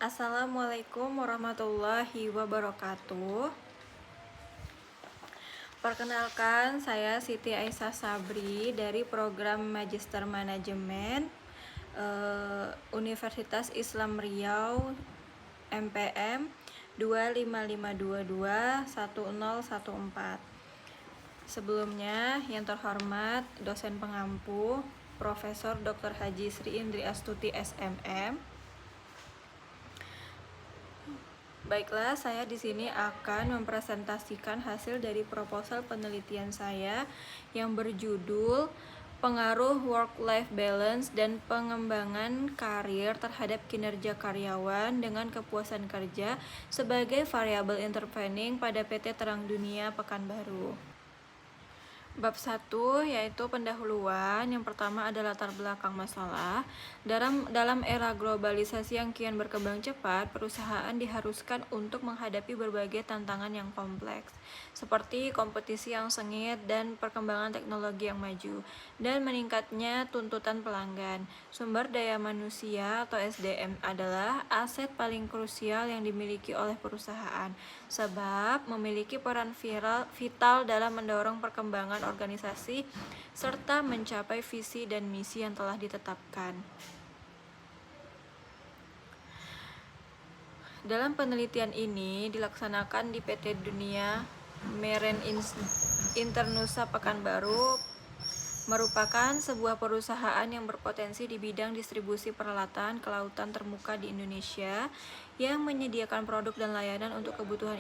Assalamualaikum warahmatullahi wabarakatuh. Perkenalkan, saya Siti Aisyah Sabri dari program Magister Manajemen Universitas Islam Riau MPM 255221014. Sebelumnya, yang terhormat dosen pengampu Profesor Dr. Haji Sri Indri Astuti SMM. Baiklah, saya di sini akan mempresentasikan hasil dari proposal penelitian saya yang berjudul Pengaruh Work-Life Balance dan Pengembangan Karir terhadap Kinerja Karyawan dengan Kepuasan Kerja sebagai Variabel Intervening pada PT Terang Dunia Pekanbaru. Bab 1 yaitu pendahuluan. Yang pertama adalah latar belakang masalah. Dalam era globalisasi yang kian berkembang cepat, perusahaan diharuskan untuk menghadapi berbagai tantangan yang kompleks, seperti kompetisi yang sengit dan perkembangan teknologi yang maju, dan meningkatnya tuntutan pelanggan. Sumber daya manusia atau SDM adalah aset paling krusial yang dimiliki oleh perusahaan, sebab memiliki peran vital dalam mendorong perkembangan organisasi serta mencapai visi dan misi yang telah ditetapkan. Dalam penelitian ini dilaksanakan di PT Dunia Marine Internusa Pekanbaru, merupakan sebuah perusahaan yang berpotensi di bidang distribusi peralatan kelautan termuka di Indonesia yang menyediakan produk dan layanan untuk kebutuhan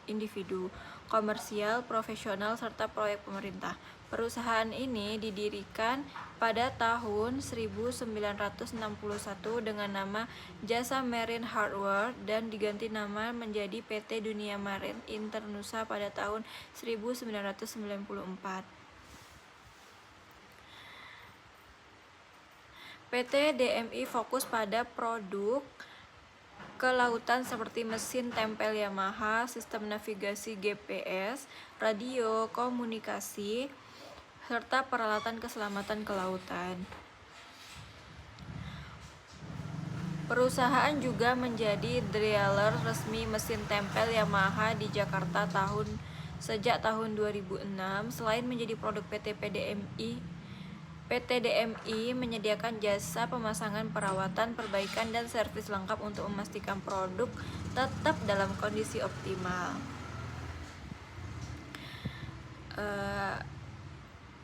individu, komersial, profesional, serta proyek pemerintah. Perusahaan ini didirikan pada tahun 1961 dengan nama Jasa Marine Hardware dan diganti nama menjadi PT Dunia Marine Internusa pada tahun 1994. PT DMI fokus pada produk kelautan seperti mesin tempel Yamaha, sistem navigasi GPS, radio, komunikasi, serta peralatan keselamatan kelautan. Perusahaan juga menjadi dealer resmi mesin tempel Yamaha di Jakarta sejak tahun 2006. Selain menjadi produk PT DMI menyediakan jasa pemasangan, perawatan, perbaikan, dan servis lengkap untuk memastikan produk tetap dalam kondisi optimal.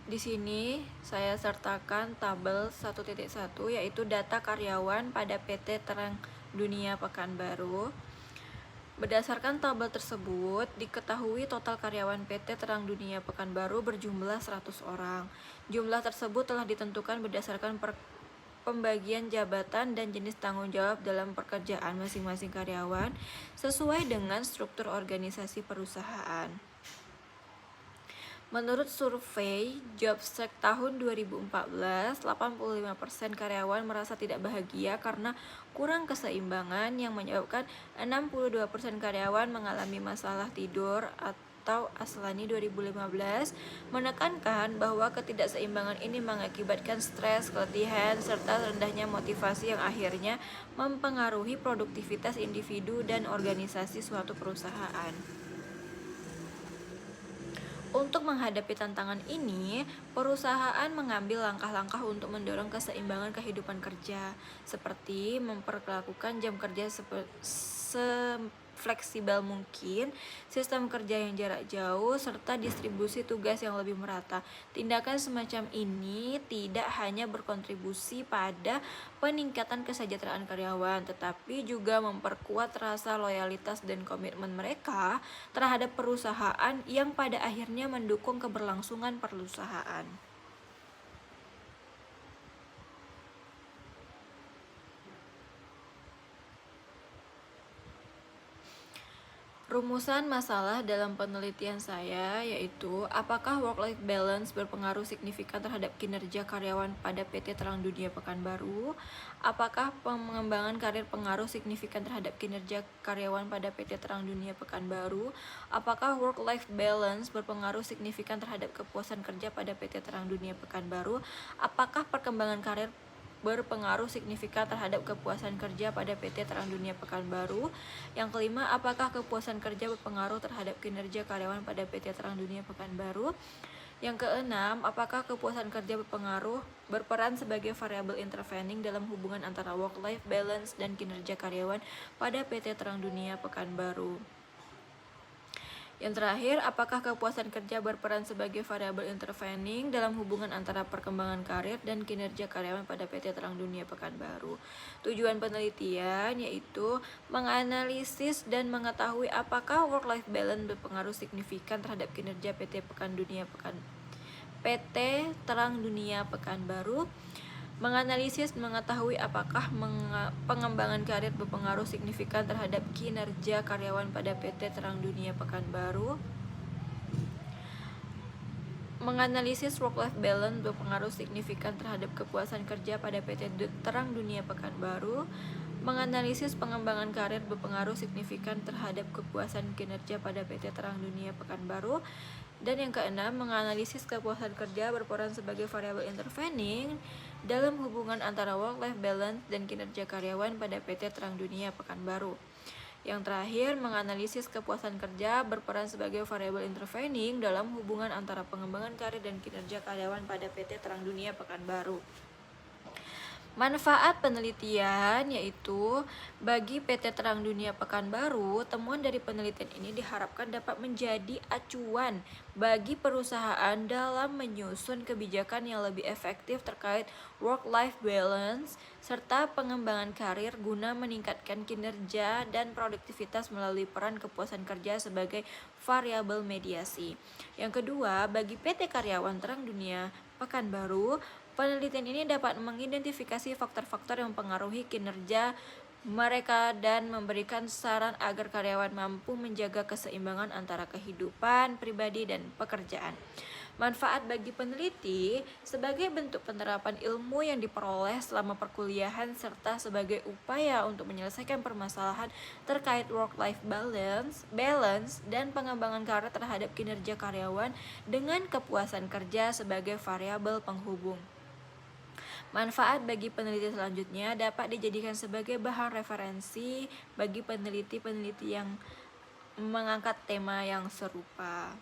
Di sini saya sertakan tabel 1.1 yaitu data karyawan pada PT Terang Dunia Pekanbaru. Berdasarkan tabel tersebut, diketahui total karyawan PT Terang Dunia Pekanbaru berjumlah 100 orang. Jumlah tersebut telah ditentukan berdasarkan pembagian jabatan dan jenis tanggung jawab dalam pekerjaan masing-masing karyawan sesuai dengan struktur organisasi perusahaan. Menurut survei JobStreet tahun 2014, 85% karyawan merasa tidak bahagia karena kurang keseimbangan yang menyebabkan 62% karyawan mengalami masalah tidur atau Aslani 2015 menekankan bahwa ketidakseimbangan ini mengakibatkan stres, keletihan, serta rendahnya motivasi yang akhirnya mempengaruhi produktivitas individu dan organisasi suatu perusahaan. Untuk menghadapi tantangan ini, perusahaan mengambil langkah-langkah untuk mendorong keseimbangan kehidupan kerja, seperti memperlakukan jam kerja fleksibel mungkin, sistem kerja yang jarak jauh, serta distribusi tugas yang lebih merata. Tindakan semacam ini tidak hanya berkontribusi pada peningkatan kesejahteraan karyawan, tetapi juga memperkuat rasa loyalitas dan komitmen mereka terhadap perusahaan yang pada akhirnya mendukung keberlangsungan perusahaan. Rumusan masalah dalam penelitian saya yaitu, apakah work-life balance berpengaruh signifikan terhadap kinerja karyawan pada PT Terang Dunia Pekanbaru? Apakah pengembangan karir pengaruh signifikan terhadap kinerja karyawan pada PT Terang Dunia Pekanbaru? Apakah work-life balance berpengaruh signifikan terhadap kepuasan kerja pada PT Terang Dunia Pekanbaru? Apakah perkembangan karir berpengaruh signifikan terhadap kepuasan kerja pada PT Terang Dunia Pekanbaru? Yang kelima, apakah kepuasan kerja berpengaruh terhadap kinerja karyawan pada PT Terang Dunia Pekanbaru? Yang keenam, apakah kepuasan kerja berperan sebagai variabel intervening dalam hubungan antara work-life balance dan kinerja karyawan pada PT Terang Dunia Pekanbaru? Yang terakhir, apakah kepuasan kerja berperan sebagai variabel intervening dalam hubungan antara perkembangan karir dan kinerja karyawan pada PT Terang Dunia Pekanbaru? Tujuan penelitian yaitu menganalisis dan mengetahui apakah work-life balance berpengaruh signifikan terhadap kinerja PT Terang Dunia Pekanbaru, menganalisis mengetahui apakah pengembangan karir berpengaruh signifikan terhadap kinerja karyawan pada PT Terang Dunia Pekanbaru, menganalisis work-life balance berpengaruh signifikan terhadap kepuasan kerja pada PT Terang Dunia Pekanbaru, menganalisis pengembangan karir berpengaruh signifikan terhadap kepuasan kinerja pada PT Terang Dunia Pekanbaru, dan yang keenam, menganalisis kepuasan kerja berperan sebagai variabel intervening dalam hubungan antara work-life balance dan kinerja karyawan pada PT Terang Dunia Pekanbaru. Yang terakhir, menganalisis kepuasan kerja berperan sebagai variabel intervening dalam hubungan antara pengembangan karir dan kinerja karyawan pada PT Terang Dunia Pekanbaru. Manfaat penelitian yaitu bagi PT Terang Dunia Pekanbaru, temuan dari penelitian ini diharapkan dapat menjadi acuan bagi perusahaan dalam menyusun kebijakan yang lebih efektif terkait work-life balance serta pengembangan karir guna meningkatkan kinerja dan produktivitas melalui peran kepuasan kerja sebagai variabel mediasi. Yang kedua, bagi PT Karyawan Terang Dunia Pekanbaru, penelitian ini dapat mengidentifikasi faktor-faktor yang mempengaruhi kinerja mereka dan memberikan saran agar karyawan mampu menjaga keseimbangan antara kehidupan pribadi dan pekerjaan. Manfaat bagi peneliti sebagai bentuk penerapan ilmu yang diperoleh selama perkuliahan serta sebagai upaya untuk menyelesaikan permasalahan terkait work-life balance dan pengembangan karir terhadap kinerja karyawan dengan kepuasan kerja sebagai variabel penghubung. Manfaat bagi peneliti selanjutnya dapat dijadikan sebagai bahan referensi bagi peneliti-peneliti yang mengangkat tema yang serupa.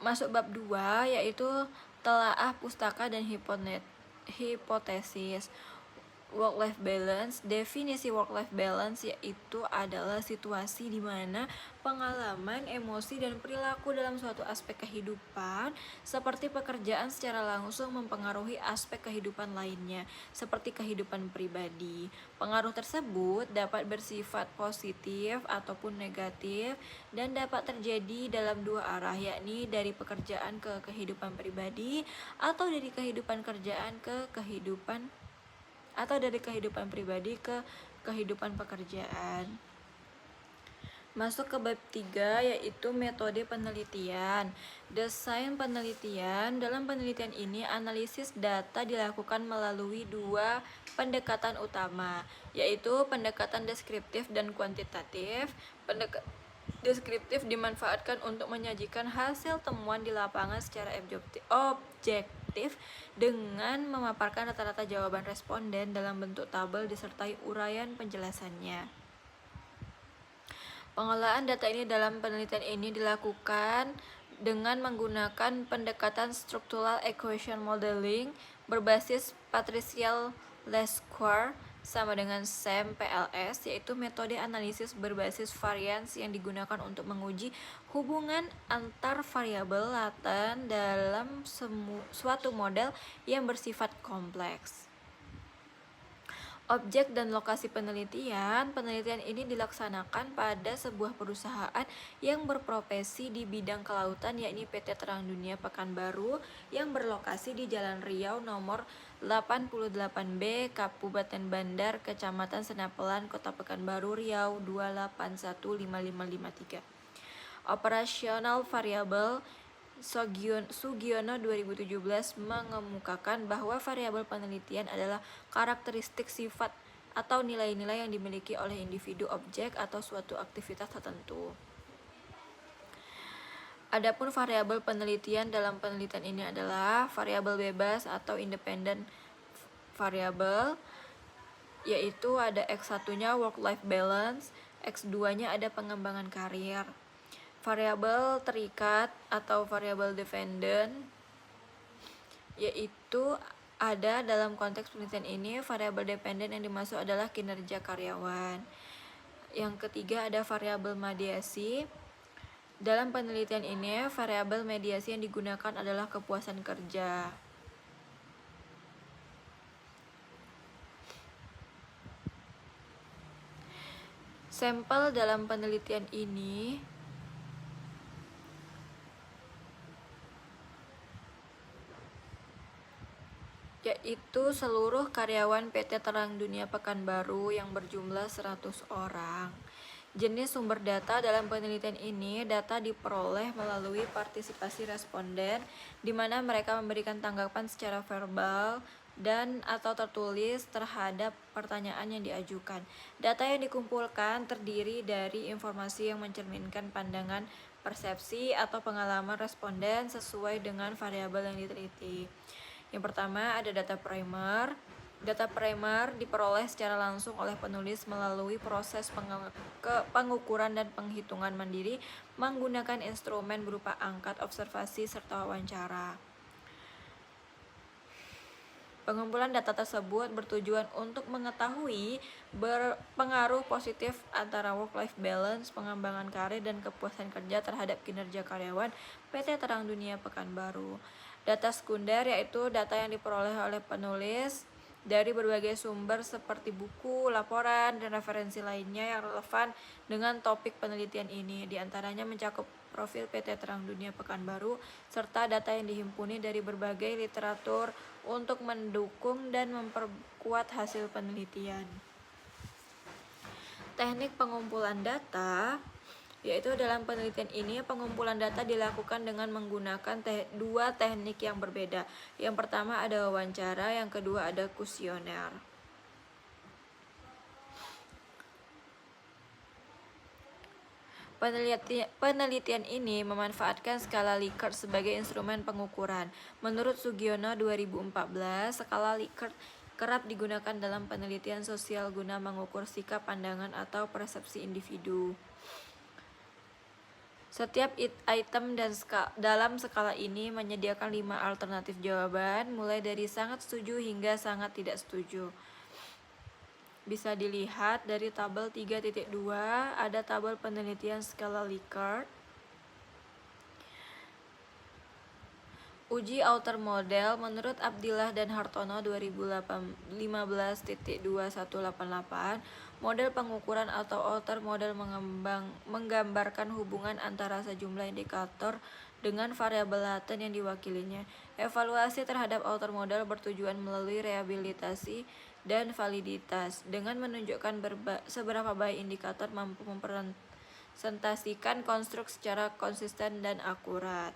Masuk bab 2 yaitu telaah pustaka dan hipotesis. Work-life balance. Definisi work-life balance yaitu adalah situasi di mana pengalaman, emosi, dan perilaku dalam suatu aspek kehidupan seperti pekerjaan secara langsung mempengaruhi aspek kehidupan lainnya seperti kehidupan pribadi. Pengaruh tersebut dapat bersifat positif ataupun negatif dan dapat terjadi dalam dua arah, yakni dari pekerjaan ke kehidupan pribadi atau dari kehidupan kerjaan ke kehidupan pribadi ke kehidupan pekerjaan. Masuk ke bab 3 yaitu metode penelitian. Desain penelitian. Dalam penelitian ini analisis data dilakukan melalui dua pendekatan utama, yaitu pendekatan deskriptif dan kuantitatif. Deskriptif dimanfaatkan untuk menyajikan hasil temuan di lapangan secara objektif dengan memaparkan rata-rata jawaban responden dalam bentuk tabel disertai uraian penjelasannya. Pengolahan data ini dalam penelitian ini dilakukan dengan menggunakan pendekatan structural equation modeling berbasis patricial least square sama dengan SAM-PLS, yaitu metode analisis berbasis varians yang digunakan untuk menguji hubungan antar variabel laten dalam suatu model yang bersifat kompleks. Objek dan lokasi penelitian. Penelitian ini dilaksanakan pada sebuah perusahaan yang berprofesi di bidang kelautan, yakni PT Terang Dunia Pekanbaru yang berlokasi di Jalan Riau nomor 88B, Kabupaten Bandar, Kecamatan Senapelan, Kota Pekanbaru, Riau 2815553. Operasional variabel. Sugiono 2017 mengemukakan bahwa variabel penelitian adalah karakteristik sifat atau nilai-nilai yang dimiliki oleh individu, objek, atau suatu aktivitas tertentu. Adapun variabel penelitian dalam penelitian ini adalah variabel bebas atau independent variabel, yaitu ada X1-nya work-life balance, X2-nya ada pengembangan karir. Variabel terikat atau variabel dependent, yaitu ada dalam konteks penelitian ini variabel dependent yang dimaksud adalah kinerja karyawan. Yang ketiga ada variabel mediasi. Dalam penelitian ini variabel mediasi yang digunakan adalah kepuasan kerja. Sampel dalam penelitian ini yaitu seluruh karyawan PT Terang Dunia Pekanbaru yang berjumlah 100 orang. Jenis sumber data dalam penelitian ini, data diperoleh melalui partisipasi responden, di mana mereka memberikan tanggapan secara verbal dan atau tertulis terhadap pertanyaan yang diajukan. Data yang dikumpulkan terdiri dari informasi yang mencerminkan pandangan, persepsi, atau pengalaman responden sesuai dengan variabel yang diteliti. Yang pertama ada data primer. Data primer diperoleh secara langsung oleh penulis melalui proses pengukuran dan penghitungan mandiri menggunakan instrumen berupa angkat, observasi, serta wawancara. Pengumpulan data tersebut bertujuan untuk mengetahui berpengaruh positif antara work-life balance, pengembangan karir, dan kepuasan kerja terhadap kinerja karyawan PT Terang Dunia Pekanbaru. Data sekunder yaitu data yang diperoleh oleh penulis dari berbagai sumber seperti buku, laporan, dan referensi lainnya yang relevan dengan topik penelitian ini. Di antaranya mencakup profil PT Terang Dunia Pekanbaru, serta data yang dihimpuni dari berbagai literatur untuk mendukung dan memperkuat hasil penelitian. Teknik pengumpulan data, yaitu dalam penelitian ini pengumpulan data dilakukan dengan menggunakan dua teknik yang berbeda. Yang pertama ada wawancara, yang kedua ada kuesioner. Penelitian ini memanfaatkan skala Likert sebagai instrumen pengukuran. Menurut Sugiono 2014, skala Likert kerap digunakan dalam penelitian sosial guna mengukur sikap, pandangan, atau persepsi individu. Setiap item dalam skala ini menyediakan 5 alternatif jawaban, mulai dari sangat setuju hingga sangat tidak setuju. Bisa dilihat dari tabel 3.2, ada tabel penelitian skala Likert. Uji outer model menurut Abdillah dan Hartono 2015.2188, model pengukuran atau outer model menggambarkan hubungan antara sejumlah indikator dengan variabel laten yang diwakilinya. Evaluasi terhadap outer model bertujuan melalui rehabilitasi dan validitas dengan menunjukkan seberapa baik indikator mampu mempresentasikan konstruk secara konsisten dan akurat.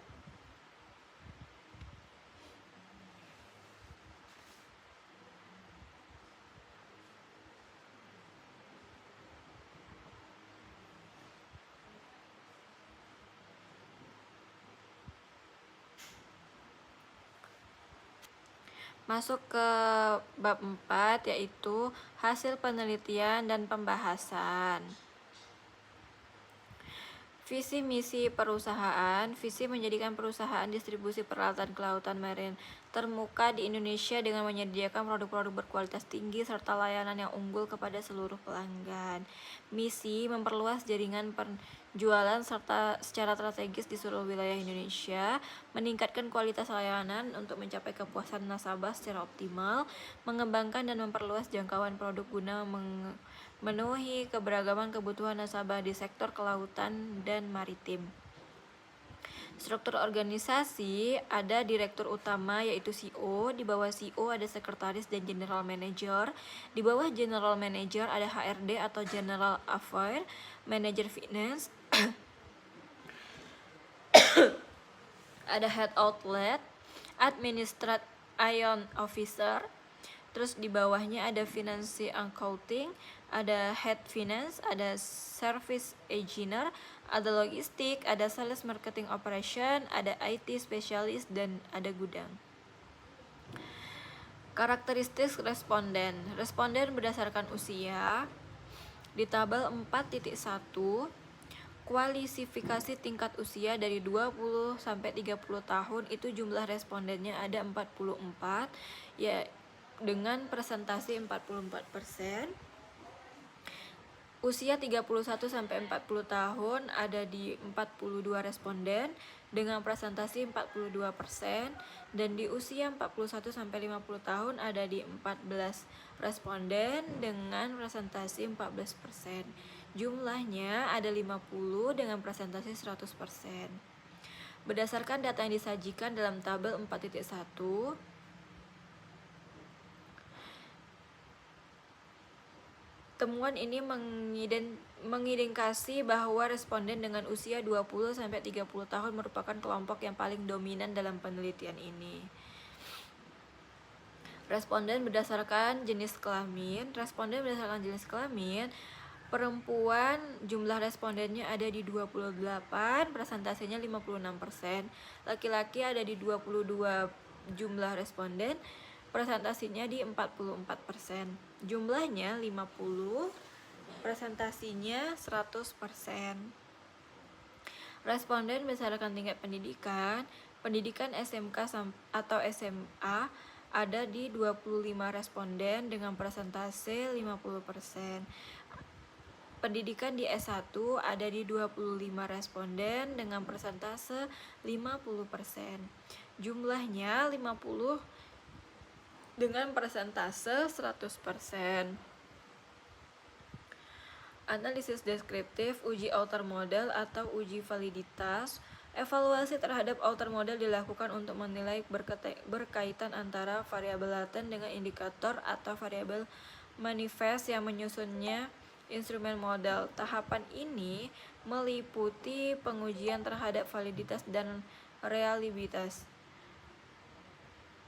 Masuk ke bab 4, yaitu hasil penelitian dan pembahasan. Visi misi perusahaan. Visi menjadikan perusahaan distribusi peralatan kelautan marine termuka di Indonesia dengan menyediakan produk-produk berkualitas tinggi serta layanan yang unggul kepada seluruh pelanggan. Misi memperluas jaringan penjualan serta secara strategis di seluruh wilayah Indonesia, meningkatkan kualitas layanan untuk mencapai kepuasan nasabah secara optimal, mengembangkan dan memperluas jangkauan produk guna memenuhi keberagaman kebutuhan nasabah di sektor kelautan dan maritim. Struktur organisasi ada direktur utama yaitu CEO, di bawah CEO ada sekretaris dan general manager, di bawah general manager ada HRD atau general affair, manager finance, ada head outlet, administration officer, terus di bawahnya ada finance accounting, ada head finance, ada service engineer, ada logistik, ada sales marketing operation, ada IT specialist, dan ada gudang. Karakteristik responden. Responden berdasarkan usia. Di tabel 4.1, kualifikasi tingkat usia dari 20 sampai 30 tahun itu jumlah respondennya ada 44 ya, dengan presentasi 44%. Usia 31 sampai 40 tahun ada di 42 responden dengan presentasi 42%, dan di usia 41 sampai 50 tahun ada di 14 responden dengan presentasi 14%. Jumlahnya ada 50 dengan presentasi 100%. Berdasarkan data yang disajikan dalam tabel 4.1, temuan ini mengindikasi bahwa responden dengan usia 20 sampai 30 tahun merupakan kelompok yang paling dominan dalam penelitian ini. Responden berdasarkan jenis kelamin. Responden berdasarkan jenis kelamin, perempuan jumlah respondennya ada di 28, presentasinya 56%. Laki-laki ada di 22 jumlah responden, presentasinya di 44%. Jumlahnya 50, presentasinya 100%. Responden berdasarkan tingkat pendidikan. Pendidikan SMK atau SMA ada di 25 responden dengan presentasi 50%. Pendidikan di S1 ada di 25 responden dengan persentase 50%. Jumlahnya 50 dengan persentase 100%. Analisis deskriptif, uji outer model atau uji validitas. Evaluasi terhadap outer model dilakukan untuk menilai berkaitan antara variabel laten dengan indikator atau variabel manifest yang menyusunnya instrumen model. Tahapan ini meliputi pengujian terhadap validitas dan reliabilitas.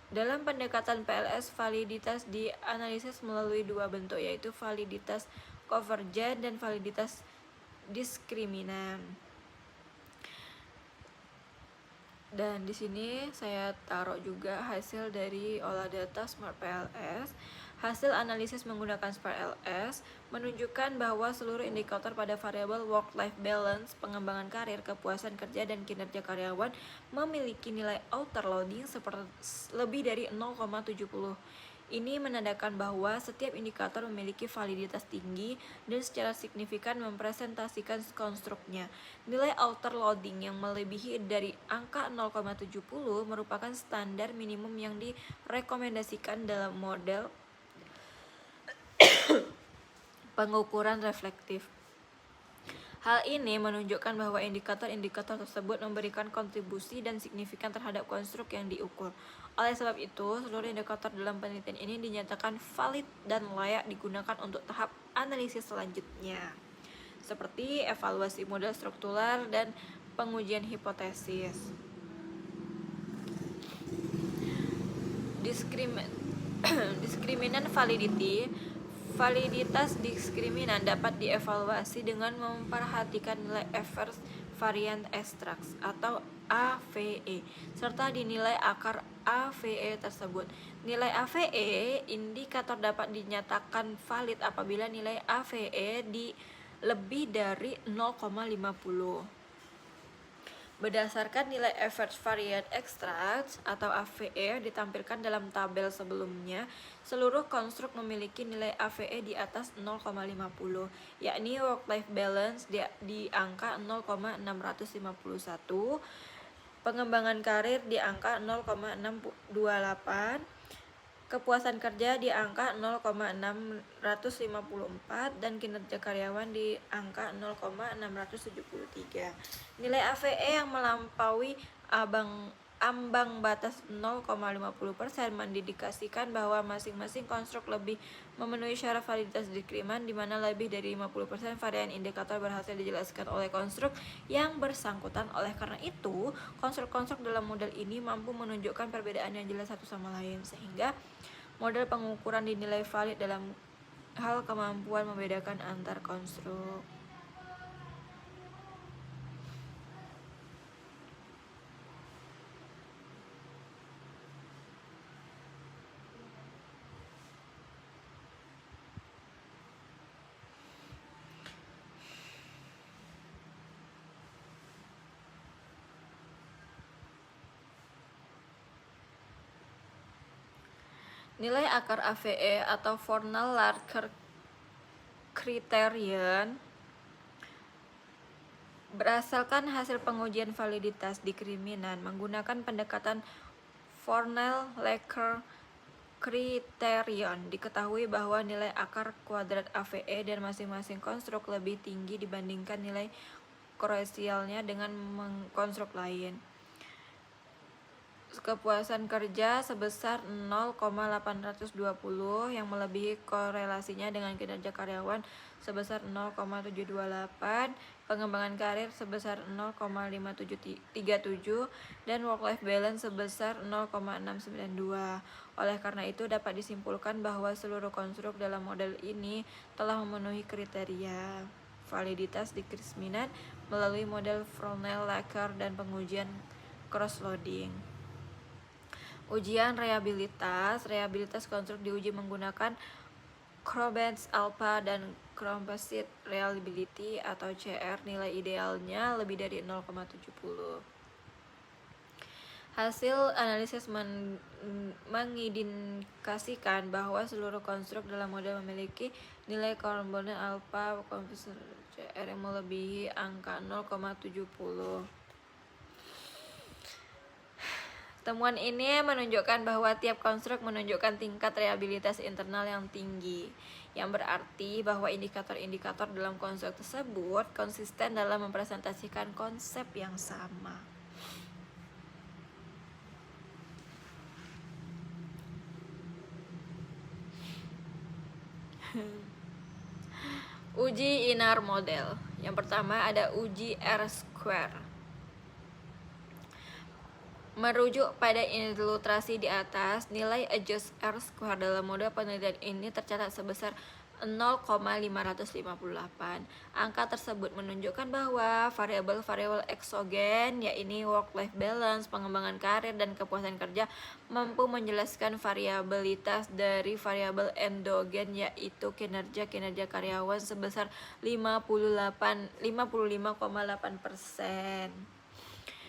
Dalam pendekatan PLS, validitas dianalisis melalui dua bentuk, yaitu validitas konvergen dan validitas diskriminan. Dan di sini saya taruh juga hasil dari olah data Smart PLS. Hasil analisis menggunakan Smart PLS menunjukkan bahwa seluruh indikator pada variabel work-life balance, pengembangan karir, kepuasan kerja, dan kinerja karyawan memiliki nilai outer loading lebih dari 0,70. Ini menandakan bahwa setiap indikator memiliki validitas tinggi dan secara signifikan mempresentasikan konstruknya. Nilai outer loading yang melebihi dari angka 0,70 merupakan standar minimum yang direkomendasikan dalam model pengukuran reflektif. Hal ini menunjukkan bahwa indikator-indikator tersebut memberikan kontribusi dan signifikan terhadap konstruk yang diukur. Oleh sebab itu, seluruh indikator dalam penelitian ini dinyatakan valid dan layak digunakan untuk tahap analisis selanjutnya, seperti evaluasi model struktural dan pengujian hipotesis. Diskriminan validity. Validitas diskriminan dapat dievaluasi dengan memperhatikan nilai adverse variant extracts atau AVE serta dinilai akar AVE tersebut. Nilai AVE indikator dapat dinyatakan valid apabila nilai AVE lebih dari 0,50. Berdasarkan nilai adverse variant extracts atau AVE ditampilkan dalam tabel sebelumnya, seluruh konstruk memiliki nilai AVE di atas 0,50, yakni work-life balance di angka 0,651, pengembangan karir di angka 0,628, kepuasan kerja di angka 0,654, dan kinerja karyawan di angka 0,673. Nilai AVE yang melampaui ambang batas 0,50% mendedikasikan bahwa masing-masing konstruk lebih memenuhi syarat validitas diskriminan, di mana lebih dari 50% varian indikator berhasil dijelaskan oleh konstruk yang bersangkutan. Oleh karena itu, konstruk-konstruk dalam model ini mampu menunjukkan perbedaan yang jelas satu sama lain, sehingga model pengukuran dinilai valid dalam hal kemampuan membedakan antar konstruk. Nilai akar AVE atau Formal Larker Criterion berasalkan hasil pengujian validitas diskriminan menggunakan pendekatan Formal Larker Criterion. Diketahui bahwa nilai akar kuadrat AVE dan masing-masing konstruk lebih tinggi dibandingkan nilai koreksialnya dengan konstruk lain. Kepuasan kerja sebesar 0,820 yang melebihi korelasinya dengan kinerja karyawan sebesar 0,728, pengembangan karir sebesar 0,537 dan work-life balance sebesar 0,692. Oleh karena itu dapat disimpulkan bahwa seluruh konstruk dalam model ini telah memenuhi kriteria validitas diskriminan melalui model Fornell-Laker dan pengujian cross-loading. Ujian reliabilitas konstruk diuji menggunakan Crobens Alpha dan Composite Reliability atau CR. Nilai idealnya lebih dari 0,70. Hasil analisis mengindikasikan bahwa seluruh konstruk dalam model memiliki nilai komponen alpha composite CR yang melebihi angka 0,70. Temuan ini menunjukkan bahwa tiap konstruk menunjukkan tingkat reliabilitas internal yang tinggi, yang berarti bahwa indikator-indikator dalam konstruk tersebut konsisten dalam mempresentasikan konsep yang sama. Uji Inner Model. Yang pertama ada uji R-square. Merujuk pada ilustrasi di atas, nilai adjust R-square dalam model penelitian ini tercatat sebesar 0,558. Angka tersebut menunjukkan bahwa variabel-variabel eksogen, yaitu work-life balance, pengembangan karir, dan kepuasan kerja, mampu menjelaskan variabilitas dari variabel endogen, yaitu kinerja karyawan sebesar 55,8%.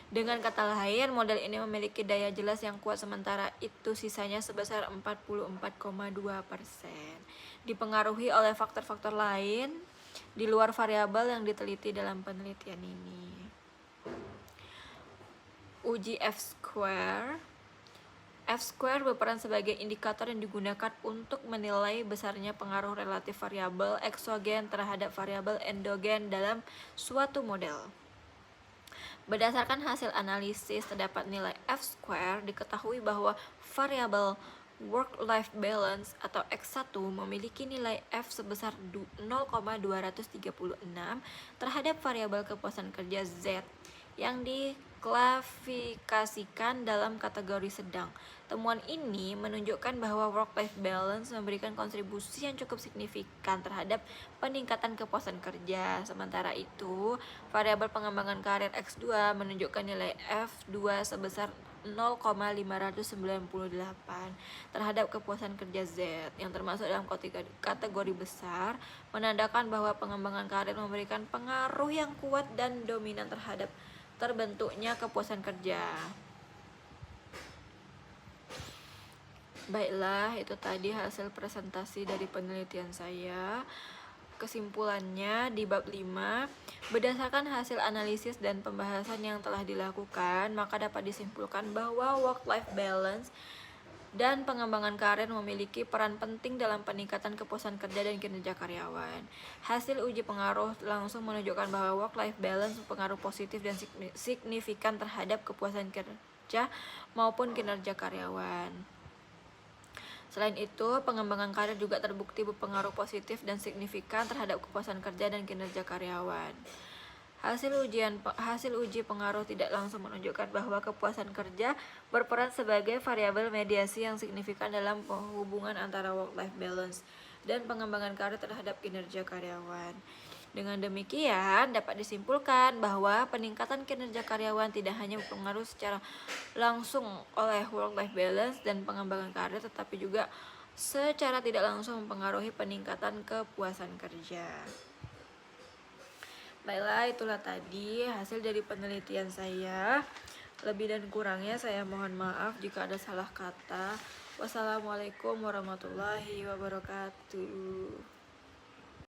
Dengan kata lain, model ini memiliki daya jelas yang kuat, sementara itu sisanya sebesar 44,2%. Dipengaruhi oleh faktor-faktor lain di luar variabel yang diteliti dalam penelitian ini. Uji F-square. F-square berperan sebagai indikator yang digunakan untuk menilai besarnya pengaruh relatif variabel eksogen terhadap variabel endogen dalam suatu model. Berdasarkan hasil analisis terdapat nilai F-square, diketahui bahwa variabel work-life balance atau X1 memiliki nilai F sebesar 0,236 terhadap variabel kepuasan kerja Z yang diklasifikasikan dalam kategori sedang. Temuan ini menunjukkan bahwa work-life balance memberikan kontribusi yang cukup signifikan terhadap peningkatan kepuasan kerja. Sementara itu, variabel pengembangan karir X2 menunjukkan nilai F2 sebesar 0,598 terhadap kepuasan kerja Z yang termasuk dalam kategori besar, menandakan bahwa pengembangan karir memberikan pengaruh yang kuat dan dominan terhadap terbentuknya kepuasan kerja. Baiklah, itu tadi hasil presentasi dari penelitian saya. Kesimpulannya di bab 5, berdasarkan hasil analisis dan pembahasan yang telah dilakukan, maka dapat disimpulkan bahwa work-life balance dan pengembangan karir memiliki peran penting dalam peningkatan kepuasan kerja dan kinerja karyawan. Hasil uji pengaruh langsung menunjukkan bahwa work-life balance berpengaruh positif dan signifikan terhadap kepuasan kerja maupun kinerja karyawan. Selain itu, pengembangan karir juga terbukti berpengaruh positif dan signifikan terhadap kepuasan kerja dan kinerja karyawan. Hasil uji pengaruh tidak langsung menunjukkan bahwa kepuasan kerja berperan sebagai variabel mediasi yang signifikan dalam hubungan antara work-life balance dan pengembangan karir terhadap kinerja karyawan. Dengan demikian, dapat disimpulkan bahwa peningkatan kinerja karyawan tidak hanya berpengaruh secara langsung oleh work-life balance dan pengembangan karir, tetapi juga secara tidak langsung mempengaruhi peningkatan kepuasan kerja. Baiklah, itulah tadi hasil dari penelitian saya. Lebih dan kurangnya saya mohon maaf jika ada salah kata. Wassalamualaikum warahmatullahi wabarakatuh.